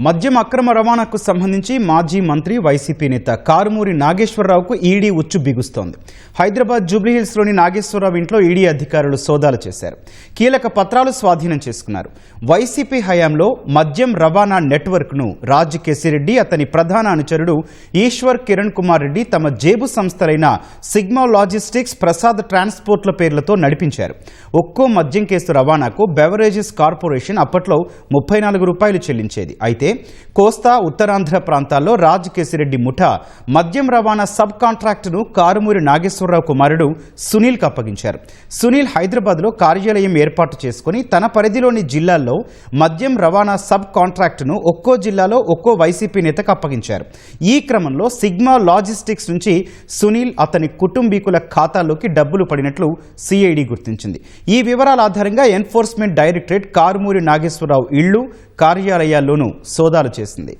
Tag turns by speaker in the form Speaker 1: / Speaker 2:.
Speaker 1: మద్యం అక్రమ రవాణాకు సంబంధించి మాజీ మంత్రి వైసీపీ నేత కారుమూరి నాగేశ్వరరావుకు ఈడీ ఉచ్చు బిగుస్తోంది. హైదరాబాద్ జూబ్లీహిల్స్లోని నాగేశ్వరరావు ఇంట్లో ఈడీ అధికారులు సోదాలు చేశారు. కీలక పత్రాలు స్వాధీనం చేసుకున్నారు. వైసీపీ హయాంలో మద్యం రవాణా నెట్వర్క్ను రాజ్ కేసిరెడ్డి, అతని ప్రధాన అనుచరుడు ఈశ్వర్ కిరణ్ కుమార్ రెడ్డి తమ జేబు సంస్థలైన సిగ్మా లాజిస్టిక్స్, ప్రసాద్ ట్రాన్స్పోర్ట్ల పేర్లతో నడిపించారు. ఒక్కో మద్యం కేసు రవాణాకు బెవరేజెస్ కార్పొరేషన్ అప్పట్లో 34 రూపాయలు చెల్లించేది. అయితే కోస్తా, ఉత్తరాంధ్ర ప్రాంతాల్లో రాజ్ కేసిరెడ్డి ముఠా మద్యం రవాణా సబ్ కాంట్రాక్టును కారుమూరి నాగేశ్వరరావు కుమారుడు సునీల్కి అప్పగించారు. సునీల్ హైదరాబాద్లో కార్యాలయం ఏర్పాటు చేసుకుని తన పరిధిలోని జిల్లాల్లో మద్యం రవాణా సబ్ కాంట్రాక్టును ఒక్కో జిల్లాలో ఒక్కో వైసీపీ నేతకు అప్పగించారు. ఈ క్రమంలో సిగ్మా లాజిస్టిక్స్ నుంచి సునీల్, అతని కుటుంబీకుల ఖాతాల్లోకి డబ్బులు పడినట్లు సిఐడి గుర్తించింది. ఈ వివరాల ఆధారంగా ఎన్ఫోర్స్మెంట్ డైరెక్టరేట్ కారుమూరి నాగేశ్వరరావు ఇళ్లు, కార్యాలయాల్లోనూ సోదాలు చేసింది.